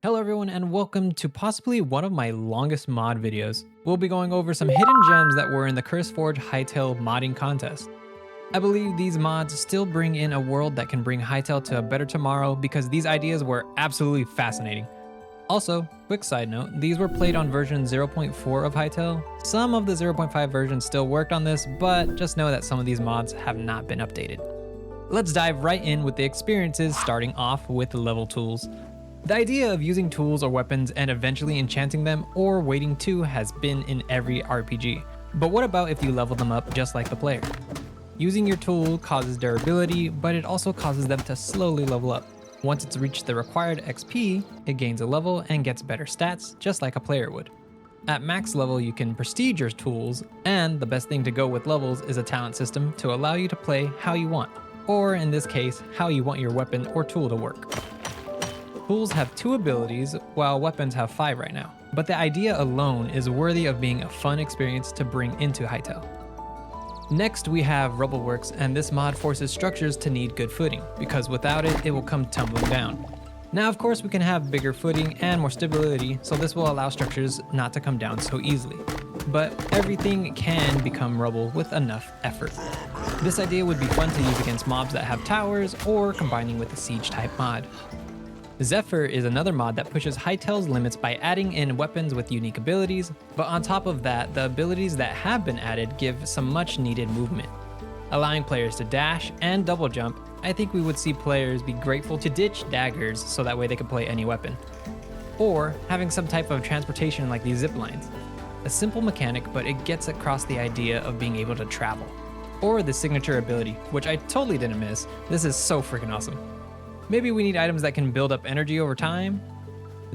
Hello everyone and welcome to possibly one of my longest mod videos. We'll be going over some hidden gems that were in the CurseForge Hytale modding contest. I believe these mods still bring in a world that can bring Hytale to a better tomorrow because these ideas were absolutely fascinating. Also, quick side note, these were played on version 0.4 of Hytale. Some of the 0.5 versions still worked on this, but just know that some of these mods have not been updated. Let's dive right in with the experiences, starting off with Leveltools. The idea of using tools or weapons and eventually enchanting them or waiting to has been in every RPG. But what about if you level them up just like the player? Using your tool causes durability, but it also causes them to slowly level up. Once it's reached the required XP, it gains a level and gets better stats just like a player would. At max level, you can prestige your tools, and the best thing to go with levels is a talent system to allow you to play how you want, or in this case, how you want your weapon or tool to work. Tools have 2 abilities, while weapons have 5 right now, but the idea alone is worthy of being a fun experience to bring into Hytale. Next we have Rubbleworks, and this mod forces structures to need good footing, because without it, it will come tumbling down. Now of course we can have bigger footing and more stability, so this will allow structures not to come down so easily. But everything can become rubble with enough effort. This idea would be fun to use against mobs that have towers, or combining with a siege type mod. Zephyr is another mod that pushes Hytale's limits by adding in weapons with unique abilities, but on top of that, the abilities that have been added give some much needed movement. Allowing players to dash and double jump, I think we would see players be grateful to ditch daggers so that way they can play any weapon. Or having some type of transportation like these zip lines. A simple mechanic, but it gets across the idea of being able to travel. Or the signature ability, which I totally didn't miss. This is so freaking awesome. Maybe we need items that can build up energy over time.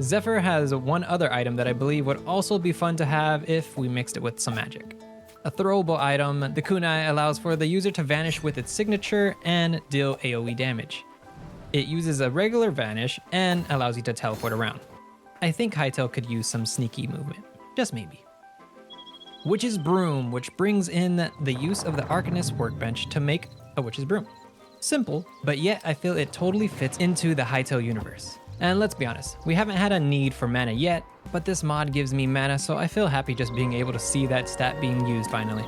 Zephyr has one other item that I believe would also be fun to have if we mixed it with some magic. A throwable item, the kunai allows for the user to vanish with its signature and deal AoE damage. It uses a regular vanish and allows you to teleport around. I think Hytale could use some sneaky movement, just maybe. Witch's Broom, which brings in the use of the Arcanist workbench to make a witch's broom. Simple, but yet I feel it totally fits into the Hytale universe. And let's be honest, we haven't had a need for mana yet, but this mod gives me mana, so I feel happy just being able to see that stat being used finally.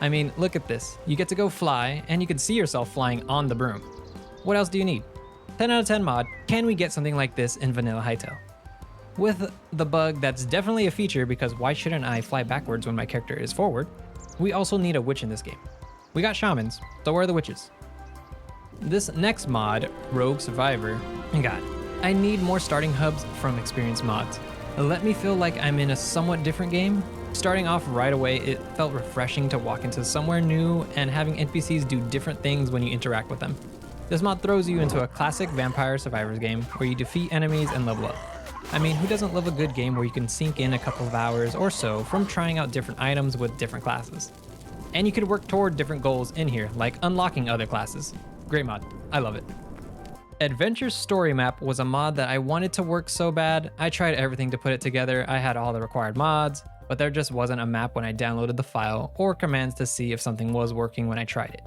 I mean, look at this. You get to go fly, and you can see yourself flying on the broom. What else do you need? 10 out of 10 mod, can we get something like this in vanilla Hytale? With the bug that's definitely a feature, because why shouldn't I fly backwards when my character is forward? We also need a witch in this game. We got shamans, so where are the witches? This next mod, Rogue Survivor, God, I need more starting hubs from experienced mods. Let me feel like I'm in a somewhat different game. Starting off right away, it felt refreshing to walk into somewhere new and having NPCs do different things when you interact with them. This mod throws you into a classic Vampire Survivors game where you defeat enemies and level up. I mean, who doesn't love a good game where you can sink in a couple of hours or so from trying out different items with different classes? And you could work toward different goals in here, like unlocking other classes. Great mod, I love it. Adventure Story Map was a mod that I wanted to work so bad. I tried everything to put it together. I had all the required mods, but there just wasn't a map when I downloaded the file or commands to see if something was working when I tried it.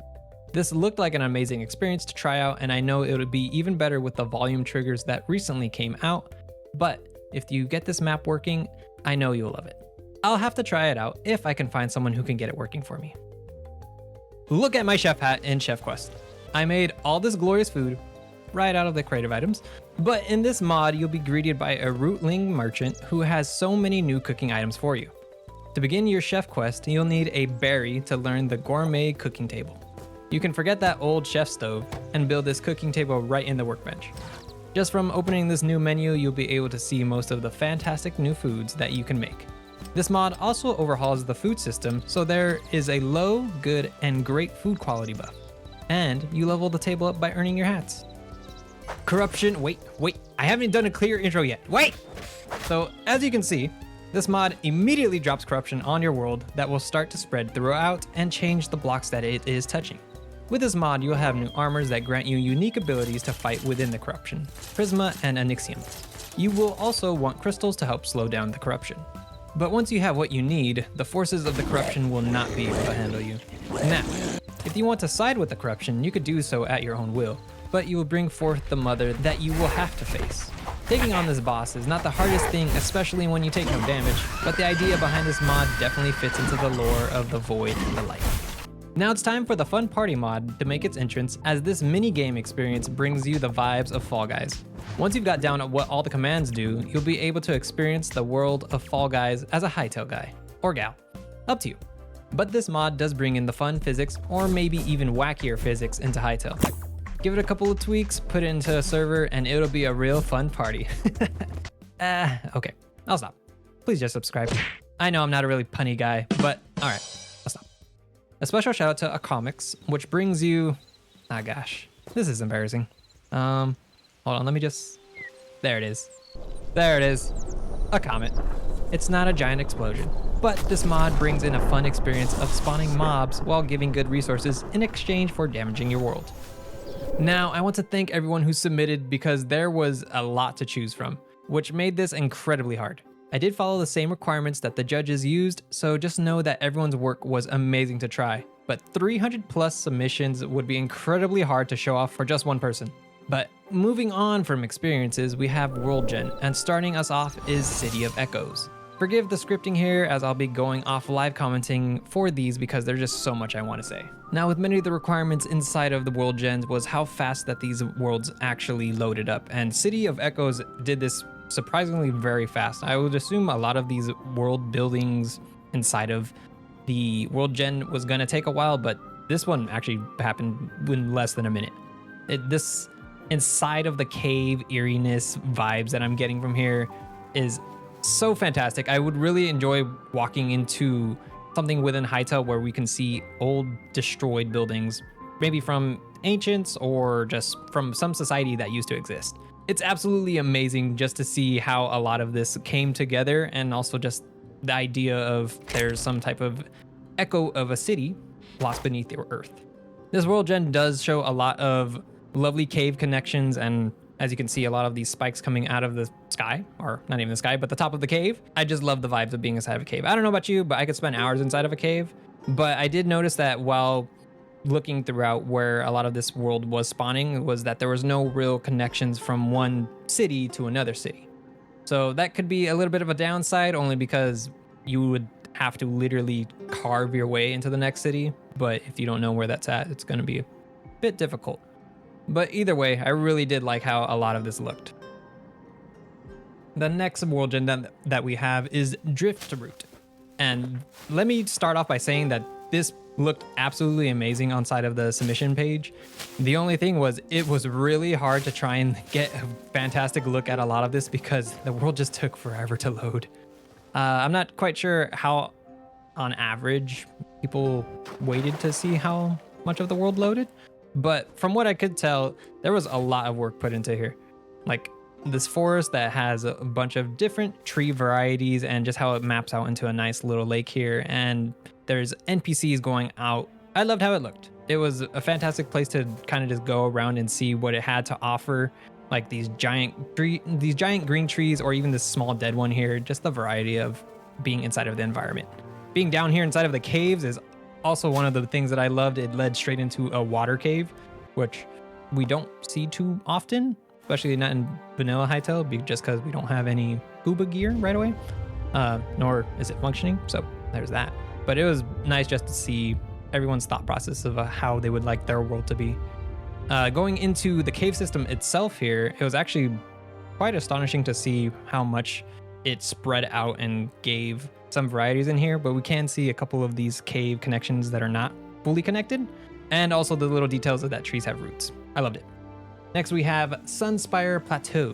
This looked like an amazing experience to try out, and I know it would be even better with the volume triggers that recently came out, but if you get this map working, I know you'll love it. I'll have to try it out if I can find someone who can get it working for me. Look at my chef hat in Chef Quest. I made all this glorious food right out of the creative items, but in this mod, you'll be greeted by a Rootling merchant who has so many new cooking items for you. To begin your chef quest, you'll need a berry to learn the gourmet cooking table. You can forget that old chef stove and build this cooking table right in the workbench. Just from opening this new menu, you'll be able to see most of the fantastic new foods that you can make. This mod also overhauls the food system, so there is a low, good, and great food quality buff. And you level the table up by earning your hats. Corruption, wait, I haven't done a clear intro yet, wait! So as you can see, this mod immediately drops corruption on your world that will start to spread throughout and change the blocks that it is touching. With this mod, you'll have new armors that grant you unique abilities to fight within the corruption, Prisma and Onyxium. You will also want crystals to help slow down the corruption. But once you have what you need, the forces of the corruption will not be able to handle you. Now, if you want to side with the corruption, you could do so at your own will, but you will bring forth the mother that you will have to face. Taking on this boss is not the hardest thing, especially when you take no damage, but the idea behind this mod definitely fits into the lore of the Void and the Light. Now it's time for the Fun Party mod to make its entrance, as this mini-game experience brings you the vibes of Fall Guys. Once you've got down what all the commands do, you'll be able to experience the world of Fall Guys as a Hytale guy, or gal, up to you. But this mod does bring in the fun physics, or maybe even wackier physics into Hytale. Give it a couple of tweaks, put it into a server, and it'll be a real fun party. Okay, I'll stop. Please just subscribe. I know I'm not a really punny guy, but all right, I'll stop. A special shout out to Ackomets, which brings you, ah gosh, this is embarrassing. Hold on, let me just, there it is. There it is, a comet. It's not a giant explosion, but this mod brings in a fun experience of spawning mobs while giving good resources in exchange for damaging your world. Now, I want to thank everyone who submitted because there was a lot to choose from, which made this incredibly hard. I did follow the same requirements that the judges used, so just know that everyone's work was amazing to try, but 300 plus submissions would be incredibly hard to show off for just one person. But moving on from experiences, we have Worldgen, and starting us off is City of Echoes. Forgive the scripting here, as I'll be going off live commenting for these because there's just so much I want to say. Now, with many of the requirements inside of the Worldgens was how fast that these worlds actually loaded up, and City of Echoes did this surprisingly very fast. I would assume a lot of these world buildings inside of the Worldgen was gonna take a while, but this one actually happened in less than a minute. This inside of the cave eeriness vibes that I'm getting from here is so fantastic. I would really enjoy walking into something within Hytale where we can see old destroyed buildings, maybe from ancients or just from some society that used to exist. It's absolutely amazing just to see how a lot of this came together, and also just the idea of there's some type of echo of a city lost beneath the earth. This Worldgen does show a lot of lovely cave connections, and as you can see, a lot of these spikes coming out of the sky, or not even the sky, but the top of the cave. I just love the vibes of being inside of a cave. I don't know about you, but I could spend hours inside of a cave. But I did notice that while looking throughout where a lot of this world was spawning, was that there was no real connections from one city to another city. So that could be a little bit of a downside, only because you would have to literally carve your way into the next city. But if you don't know where that's at, it's going to be a bit difficult. But either way, I really did like how a lot of this looked. The next Worldgen that we have is Driftroot. And let me start off by saying that this looked absolutely amazing on side of the submission page. The only thing was, it was really hard to try and get a fantastic look at a lot of this because the world just took forever to load. I'm not quite sure how, on average, people waited to see how much of the world loaded. But from what I could tell, there was a lot of work put into here. Like this forest that has a bunch of different tree varieties and just how it maps out into a nice little lake here. And there's NPCs going out. I loved how it looked. It was a fantastic place to kind of just go around and see what it had to offer. Like these giant green trees, or even this small dead one here. Just the variety of being inside of the environment. Being down here inside of the caves is also one of the things that I loved. It led straight into a water cave, which we don't see too often, especially not in vanilla Hytale, just because we don't have any scuba gear right away, nor is it functioning. So there's that. But it was nice just to see everyone's thought process of how they would like their world to be. Going into the cave system itself here, it was actually quite astonishing to see how much it spread out and gave some varieties in here, but we can see a couple of these cave connections that are not fully connected, and also the little details of that trees have roots. I loved it. Next we have Sunspire Plateau,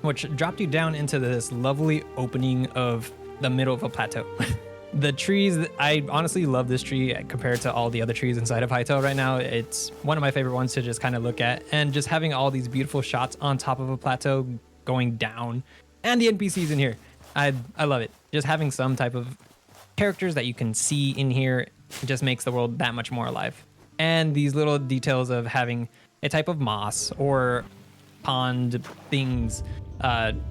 which dropped you down into this lovely opening of the middle of a plateau. The trees, I honestly love this tree compared to all the other trees inside of Hytale right now. It's one of my favorite ones to just kind of look at, and just having all these beautiful shots on top of a plateau going down, and the NPCs in here. I love it. Just having some type of characters that you can see in here just makes the world that much more alive. And these little details of having a type of moss or pond things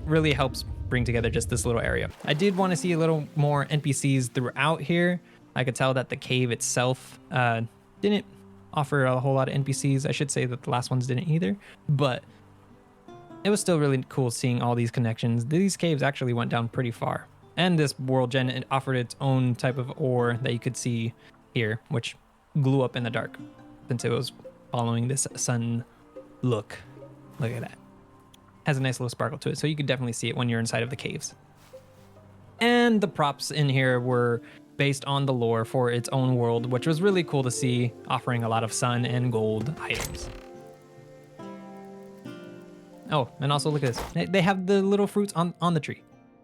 really helps bring together just this little area. I did want to see a little more NPCs throughout here. I could tell that the cave itself didn't offer a whole lot of NPCs. I should say that the last ones didn't either. But it was still really cool seeing all these connections. These caves actually went down pretty far. And this world gen, it offered its own type of ore that you could see here, which glue up in the dark since it was following this sun look. Look at that. Has a nice little sparkle to it, so you could definitely see it when you're inside of the caves. And the props in here were based on the lore for its own world, which was really cool to see, offering a lot of sun and gold items. Oh, and also look at this. They have the little fruits on the tree.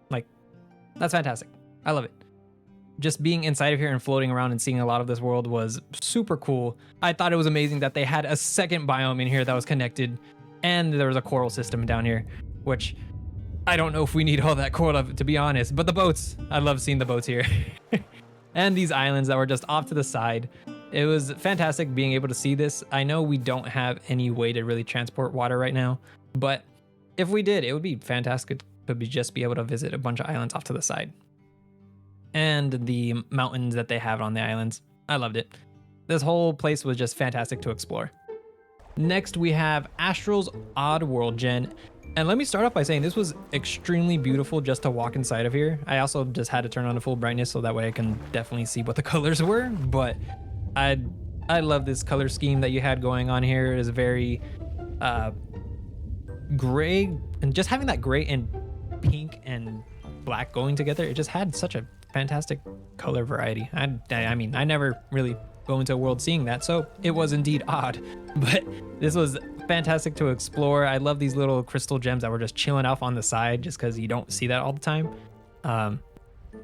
Like, that's fantastic. I love it. Just being inside of here and floating around and seeing a lot of this world was super cool. I thought it was amazing that they had a second biome in here that was connected, and there was a coral system down here, which I don't know if we need all that coral, to be honest, but the boats, I love seeing the boats here. And these islands that were just off to the side. It was fantastic being able to see this. I know we don't have any way to really transport water right now, but if we did, it would be fantastic to just be able to visit a bunch of islands off to the side. And the mountains that they have on the islands, I loved it. This whole place was just fantastic to explore. Next, we have Astrals Oddworldgen. And let me start off by saying this was extremely beautiful just to walk inside of here. I also just had to turn on to full brightness so that way I can definitely see what the colors were. But I love this color scheme that you had going on here. It is very gray, and just having that gray and pink and black going together, it just had such a fantastic color variety. I mean, I never really go into a world seeing that, so it was indeed odd, but this was fantastic to explore. I love these little crystal gems that were just chilling off on the side just because you don't see that all the time.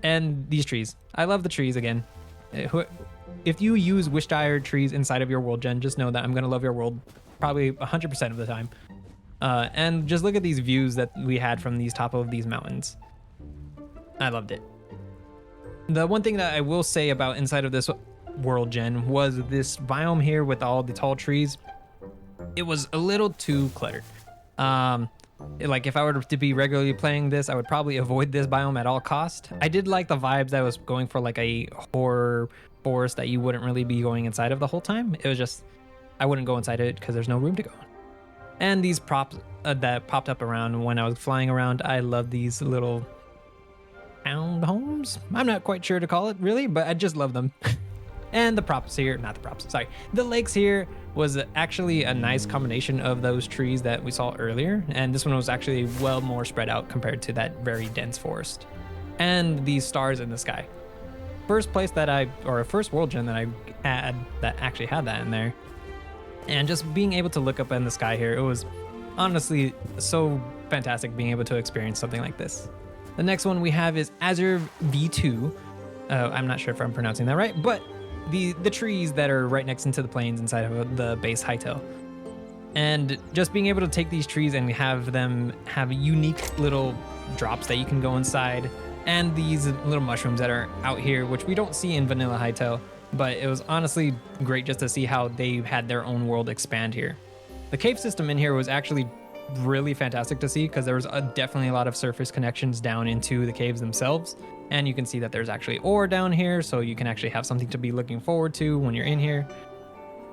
And these trees, I love the trees again. If you use Wishdire trees inside of your world gen, just know that I'm gonna love your world probably 100% of the time. And just look at these views that we had from these top of these mountains. I loved it. The one thing that I will say about inside of this world gen was this biome here with all the tall trees. It was a little too cluttered. Like if I were to be regularly playing this, I would probably avoid this biome at all cost. I did like the vibes that was going for like a horror forest that you wouldn't really be going inside of the whole time. It was just, I wouldn't go inside it because there's no room to go in. And these props that popped up around when I was flying around, I love these little town homes. I'm not quite sure to call it really, but I just love them. And the props here, not the props, sorry. The lakes here was actually a nice combination of those trees that we saw earlier. And this one was actually well more spread out compared to that very dense forest. And these stars in the sky. First world gen that I had that actually had that in there. And just being able to look up in the sky here, it was honestly so fantastic being able to experience something like this. The next one we have is Azure V2. I'm not sure if I'm pronouncing that right, but the trees that are right next into the plains inside of the base Hytale. And just being able to take these trees and have them have unique little drops that you can go inside, and these little mushrooms that are out here, which we don't see in vanilla Hytale, but it was honestly great just to see how they had their own world expand here. The cave system in here was actually really fantastic to see because there was definitely a lot of surface connections down into the caves themselves. And you can see that there's actually ore down here, so you can actually have something to be looking forward to when you're in here.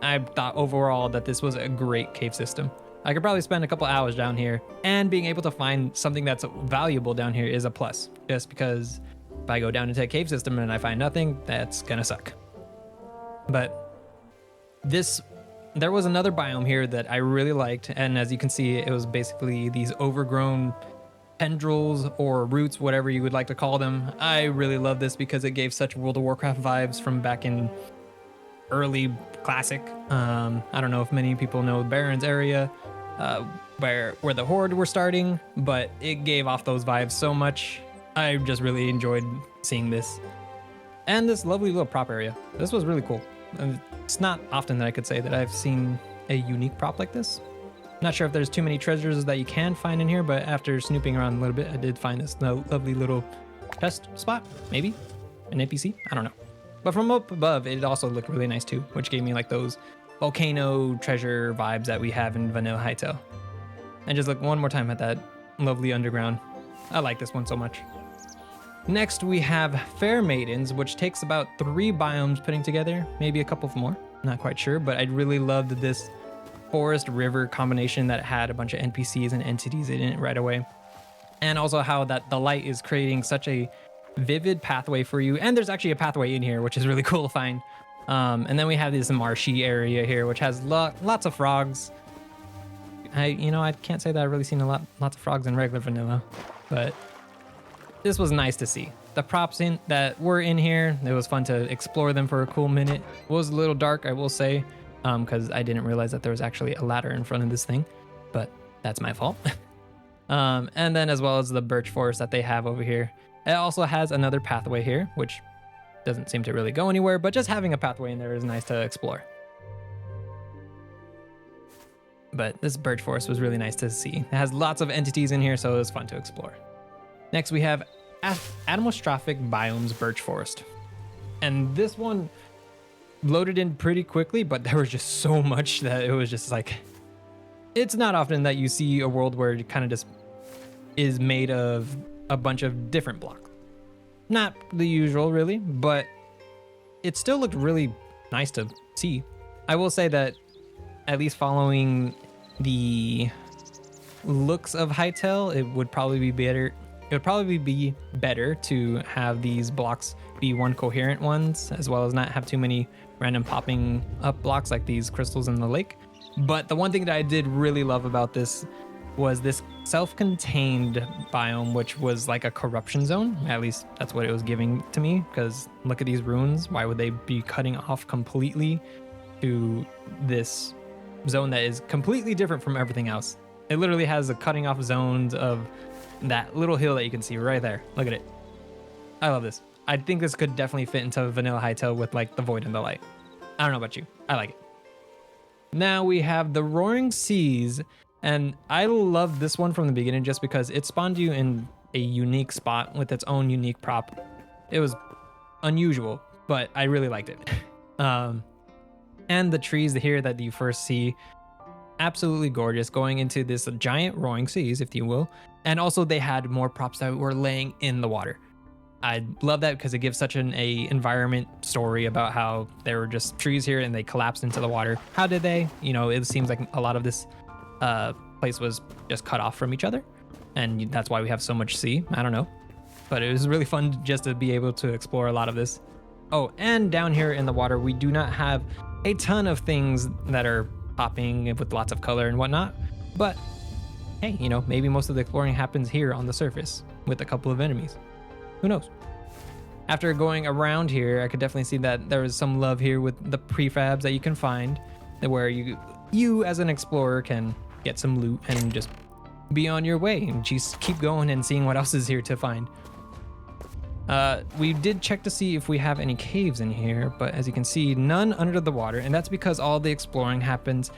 I thought overall that this was a great cave system. I could probably spend a couple hours down here, and being able to find something that's valuable down here is a plus, just because if I go down into a cave system and I find nothing, that's gonna suck. But there was another biome here that I really liked, and as you can see, it was basically these overgrown tendrils or roots, whatever you would like to call them. I really love this because it gave such World of Warcraft vibes from back in early classic. I don't know if many people know Baron's area, where the Horde were starting, but it gave off those vibes so much. I just really enjoyed seeing this. And this lovely little prop area. This was really cool. And it's not often that I could say that I've seen a unique prop like this. Not sure if there's too many treasures that you can find in here, but after snooping around a little bit, I did find this lovely little chest spot, maybe an NPC, I don't know. But from up above, it also looked really nice too, which gave me like those volcano treasure vibes that we have in vanilla Hytale. And just look one more time at that lovely underground. I like this one so much. Next, we have Fair Maidens, which takes about 3 biomes putting together, maybe a couple more, not quite sure, but I really loved this forest river combination that had a bunch of NPCs and entities in it right away. And also how that the light is creating such a vivid pathway for you. And there's actually a pathway in here, which is really cool to find. And then we have this marshy area here, which has lots of frogs. I can't say that I've really seen lots of frogs in regular vanilla, but this was nice to see. The props that were in here, it was fun to explore them for a cool minute. It was a little dark, I will say, because I didn't realize that there was actually a ladder in front of this thing, but that's my fault. And then as well as the birch forest that they have over here. It also has another pathway here, which doesn't seem to really go anywhere, but just having a pathway in there is nice to explore. But this birch forest was really nice to see. It has lots of entities in here, so it was fun to explore. Next, we have Atmostrophic Biomes Birch Forest. And this one loaded in pretty quickly, but there was just so much that it was just like... It's not often that you see a world where it kind of just is made of a bunch of different blocks. Not the usual, really, but it still looked really nice to see. I will say that at least following the looks of Hytale, it would probably be better. It would probably be better to have these blocks be one coherent ones, as well as not have too many random popping up blocks like these crystals in the lake. But the one thing that I did really love about this was this self-contained biome, which was like a corruption zone. At least that's what it was giving to me, because look at these runes. Why would they be cutting off completely to this zone that is completely different from everything else? It literally has a cutting off zones of that little hill that you can see right there. Look at it. I love this. I think this could definitely fit into vanilla Hytale with like the void and the light. I don't know about you. I like it. Now we have the Roaring Seas, and I love this one from the beginning just because it spawned you in a unique spot with its own unique prop. It was unusual, but I really liked it. And the trees here that you first see, absolutely gorgeous, going into this giant Roaring Seas, if you will. And also they had more props that were laying in the water. I love that because it gives such an environment story about how there were just trees here and they collapsed into the water. How did they? It seems like a lot of this place was just cut off from each other, and that's why we have so much sea. I don't know, but it was really fun just to be able to explore a lot of this. Oh, and down here in the water, we do not have a ton of things that are popping with lots of color and whatnot, but hey, maybe most of the exploring happens here on the surface with a couple of enemies. Who knows? After going around here, I could definitely see that there is some love here with the prefabs that you can find, where you as an explorer can get some loot and just be on your way and just keep going and seeing what else is here to find. We did check to see if we have any caves in here, but as you can see, none under the water, and that's because all the exploring happens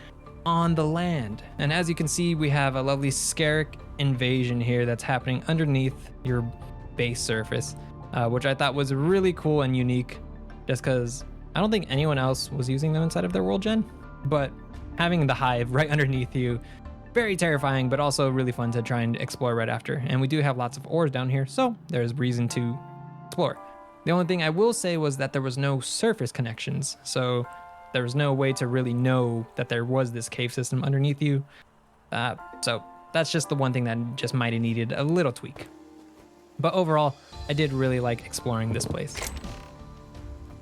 on the land. And as you can see, we have a lovely Scarrick invasion here that's happening underneath your base surface, which I thought was really cool and unique, just because I don't think anyone else was using them inside of their world gen, but having the hive right underneath you, very terrifying, but also really fun to try and explore right after. And we do have lots of ores down here, so there's reason to explore. The only thing I will say was that there was no surface connections, so there was no way to really know that there was this cave system underneath you. So that's just the one thing that just might have needed a little tweak. But overall, I did really like exploring this place.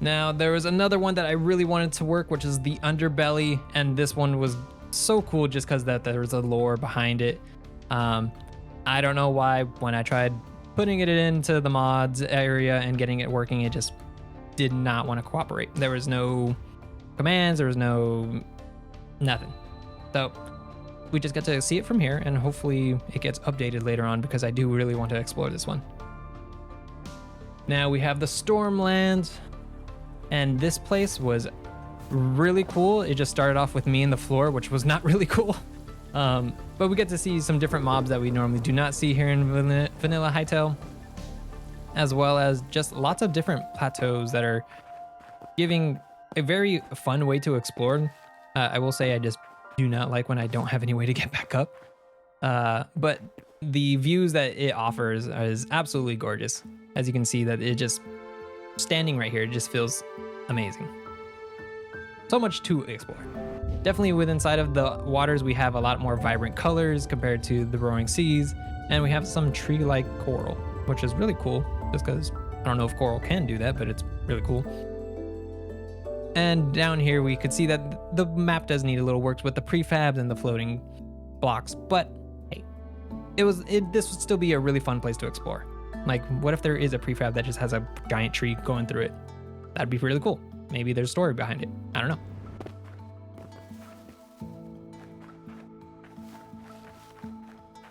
Now, there was another one that I really wanted to work, which is the Underbelly, and this one was so cool just because that there was a lore behind it. I don't know why when I tried putting it into the mods area and getting it working, it just did not want to cooperate. There was no commands, there was nothing. So we just get to see it from here, and hopefully it gets updated later on because I do really want to explore this one. Now we have the Stormlands, and this place was really cool. It just started off with me in the floor, which was not really cool. But we get to see some different mobs that we normally do not see here in vanilla Hytale, as well as just lots of different plateaus that are giving a very fun way to explore. I will say I just do not like when I don't have any way to get back up. But the views that it offers is absolutely gorgeous. As you can see that it just, standing right here, it just feels amazing. So much to explore. Definitely with inside of the waters, we have a lot more vibrant colors compared to the roaring seas, and we have some tree-like coral, which is really cool, just because I don't know if coral can do that, but it's really cool. And down here, we could see that the map does need a little work with the prefabs and the floating blocks, but hey, this would still be a really fun place to explore. Like, what if there is a prefab that just has a giant tree going through it? That'd be really cool. Maybe there's a story behind it. I don't know.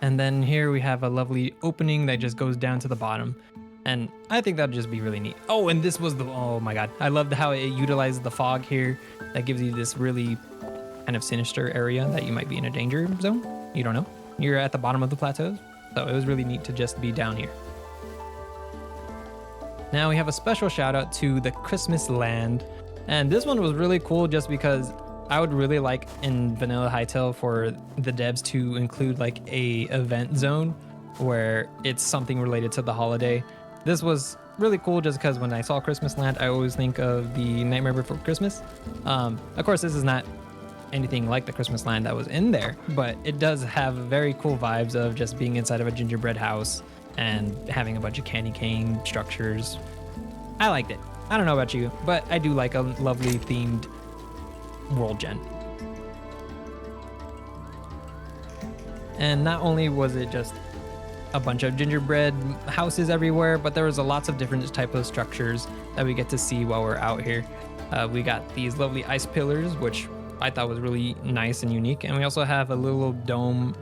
And then here we have a lovely opening that just goes down to the bottom. And I think that'd just be really neat. Oh, and this was oh my God. I loved how it utilizes the fog here. That gives you this really kind of sinister area that you might be in a danger zone. You don't know. You're at the bottom of the plateaus. So it was really neat to just be down here. Now we have a special shout out to the Christmas Land. And this one was really cool just because I would really like in vanilla Hytale for the devs to include like a event zone where it's something related to the holiday. This was really cool just because when I saw Christmas Land, I always think of the Nightmare Before Christmas. Of course, this is not anything like the Christmas Land that was in there, but it does have very cool vibes of just being inside of a gingerbread house and having a bunch of candy cane structures. I liked it. I don't know about you, but I do like a lovely themed world gen. And not only was it just a bunch of gingerbread houses everywhere, but there was lots of different types of structures that we get to see while we're out here. We got these lovely ice pillars, which I thought was really nice and unique. And we also have a little dome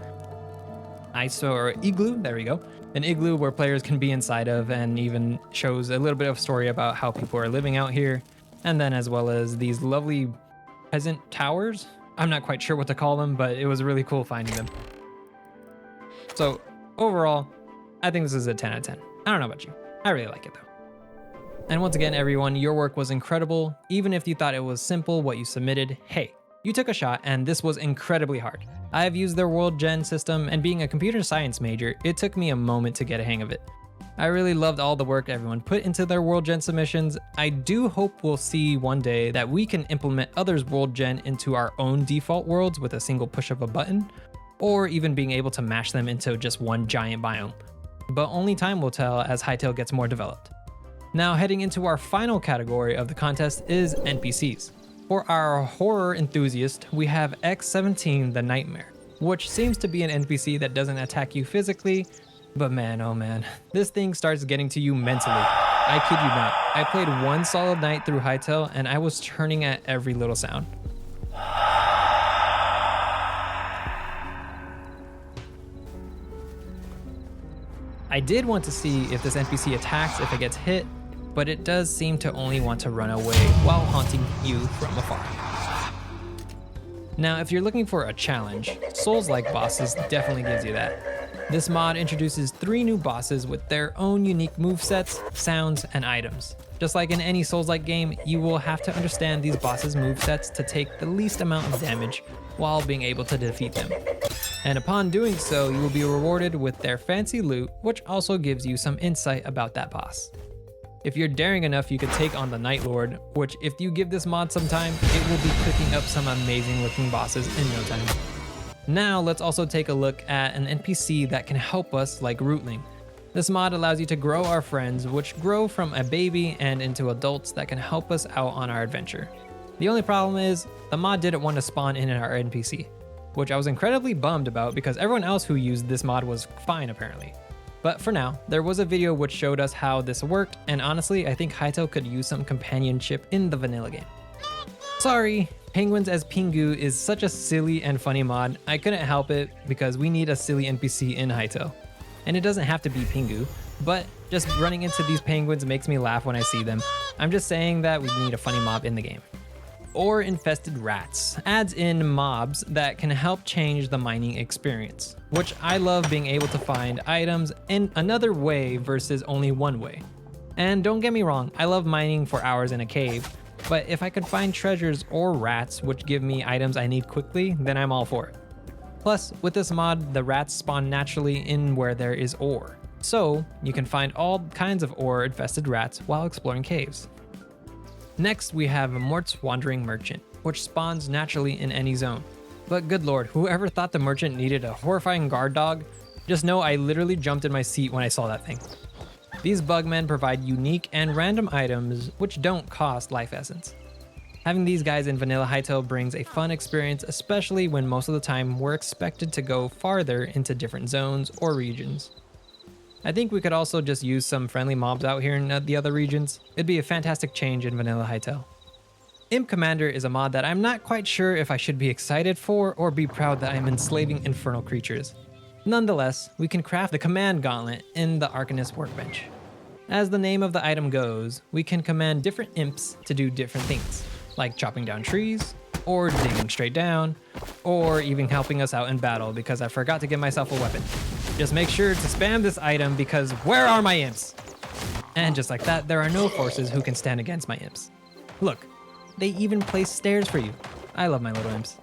or igloo, there we go. An igloo where players can be inside of, and even shows a little bit of story about how people are living out here. And then as well as these lovely peasant towers. I'm not quite sure what to call them, but it was really cool finding them. So overall, I think this is a 10 out of 10. I don't know about you. I really like it though. And once again, everyone, your work was incredible. Even if you thought it was simple what you submitted, hey, you took a shot and this was incredibly hard. I have used their world gen system, and being a computer science major, it took me a moment to get a hang of it. I really loved all the work everyone put into their world gen submissions. I do hope we'll see one day that we can implement others' world gen into our own default worlds with a single push of a button, or even being able to mash them into just one giant biome. But only time will tell as Hytale gets more developed. Now heading into our final category of the contest is NPCs. For our horror enthusiast, we have X17 the Nightmare, which seems to be an NPC that doesn't attack you physically, but man, oh man, this thing starts getting to you mentally. I kid you not. I played one solid night through Hytale and I was turning at every little sound. I did want to see if this NPC attacks if it gets hit, but it does seem to only want to run away while haunting you from afar. Now, if you're looking for a challenge, Soulslike Bosses definitely gives you that. This mod introduces 3 new bosses with their own unique movesets, sounds, and items. Just like in any Souls-like game, you will have to understand these bosses' movesets to take the least amount of damage while being able to defeat them. And upon doing so, you will be rewarded with their fancy loot, which also gives you some insight about that boss. If you're daring enough, you could take on the Night Lord, which if you give this mod some time, it will be cooking up some amazing looking bosses in no time. Now let's also take a look at an NPC that can help us like Rootling. This mod allows you to grow our friends, which grow from a baby and into adults that can help us out on our adventure. The only problem is, the mod didn't want to spawn in our NPC, which I was incredibly bummed about because everyone else who used this mod was fine apparently. But for now, there was a video which showed us how this worked, and honestly, I think Hytale could use some companionship in the vanilla game. Sorry, Penguins as Pingu is such a silly and funny mod. I couldn't help it because we need a silly NPC in Hytale. And it doesn't have to be Pingu, but just running into these penguins makes me laugh when I see them. I'm just saying that we need a funny mob in the game. Or Infested Rats adds in mobs that can help change the mining experience, which I love being able to find items in another way versus only one way. And don't get me wrong, I love mining for hours in a cave, but if I could find treasures or rats which give me items I need quickly, then I'm all for it. Plus, with this mod, the rats spawn naturally in where there is ore, so you can find all kinds of ore-infested rats while exploring caves. Next, we have Mort's Wandering Merchant. which spawns naturally in any zone. But good lord, whoever thought the merchant needed a horrifying guard dog, just know I literally jumped in my seat when I saw that thing. These bugmen provide unique and random items which don't cost life essence. Having these guys in vanilla Hytale brings a fun experience, especially when most of the time we're expected to go farther into different zones or regions. I think we could also just use some friendly mobs out here in the other regions. It'd be a fantastic change in vanilla Hytale. Imp Commander is a mod that I'm not quite sure if I should be excited for or be proud that I'm enslaving infernal creatures. Nonetheless, we can craft the command gauntlet in the Arcanist workbench. As the name of the item goes, we can command different imps to do different things, like chopping down trees, or digging straight down, or even helping us out in battle because I forgot to get myself a weapon. Just make sure to spam this item because where are my imps? And just like that, there are no forces who can stand against my imps. Look, they even place stairs for you. I love my little imps.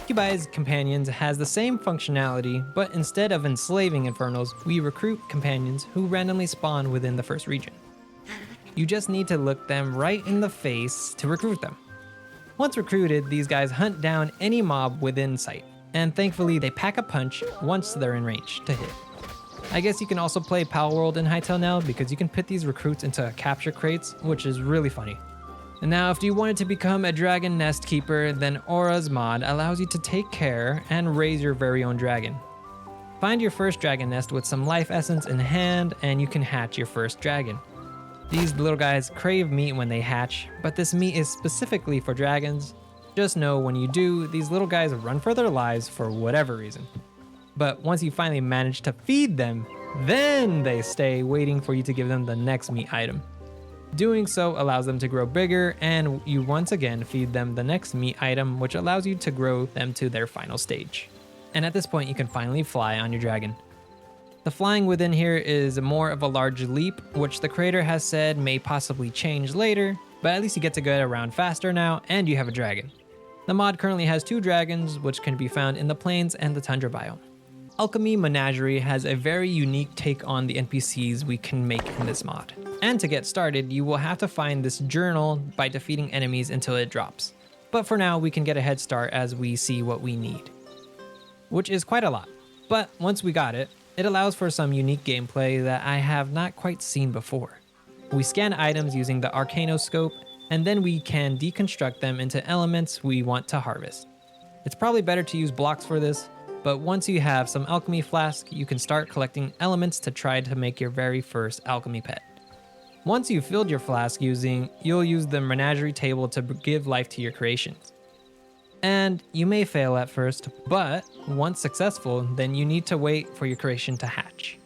Cubia's Companions has the same functionality, but instead of enslaving infernals, we recruit companions who randomly spawn within the first region. You just need to look them right in the face to recruit them. Once recruited, these guys hunt down any mob within sight, and thankfully they pack a punch once they're in range to hit. I guess you can also play Palworld in Hytale now because you can put these recruits into capture crates, which is really funny. And now if you wanted to become a dragon Nestkeeper, then Aura's mod allows you to take care and raise your very own dragon. Find your first dragon nest with some life essence in hand and you can hatch your first dragon. These little guys crave meat when they hatch, but this meat is specifically for dragons. Just know when you do, these little guys run for their lives for whatever reason. But once you finally manage to feed them, then they stay waiting for you to give them the next meat item. Doing so allows them to grow bigger, and you once again feed them the next meat item, which allows you to grow them to their final stage. And at this point, you can finally fly on your dragon. The flying within here is more of a large leap, which the creator has said may possibly change later, but at least you get to get around faster now, and you have a dragon. The mod currently has 2 dragons, which can be found in the plains and the tundra biome. Alchemy Menagerie has a very unique take on the NPCs we can make in this mod. And to get started, you will have to find this journal by defeating enemies until it drops. But for now, we can get a head start as we see what we need, which is quite a lot. But once we got it, it allows for some unique gameplay that I have not quite seen before. We scan items using the Arcanoscope, and then we can deconstruct them into elements we want to harvest. It's probably better to use blocks for this, but once you have some alchemy flask, you can start collecting elements to try to make your very first alchemy pet. Once you've filled your flask you'll use the menagerie table to give life to your creations. And you may fail at first, but once successful, then you need to wait for your creation to hatch.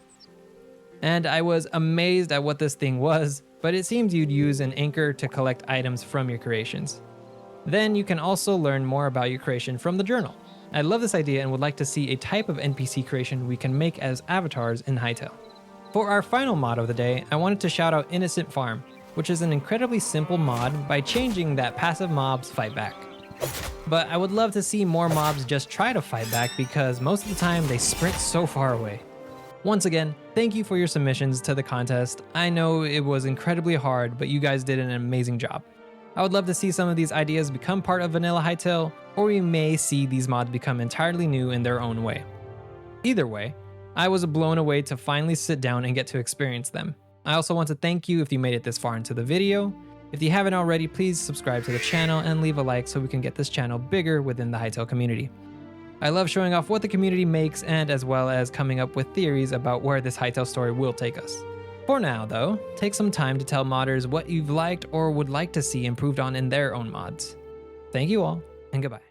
And I was amazed at what this thing was, but it seems you'd use an anchor to collect items from your creations. Then you can also learn more about your creation from the journal. I love this idea and would like to see a type of NPC creation we can make as avatars in Hytale. For our final mod of the day, I wanted to shout out Innocent Farm, which is an incredibly simple mod by changing that passive mobs fight back. But I would love to see more mobs just try to fight back because most of the time they sprint so far away. Once again, thank you for your submissions to the contest. I know it was incredibly hard, but you guys did an amazing job. I would love to see some of these ideas become part of vanilla Hytale, or we may see these mods become entirely new in their own way. Either way, I was blown away to finally sit down and get to experience them. I also want to thank you if you made it this far into the video. If you haven't already, please subscribe to the channel and leave a like so we can get this channel bigger within the Hytale community. I love showing off what the community makes and as well as coming up with theories about where this Hytale story will take us. For now though, take some time to tell modders what you've liked or would like to see improved on in their own mods. Thank you all, and goodbye.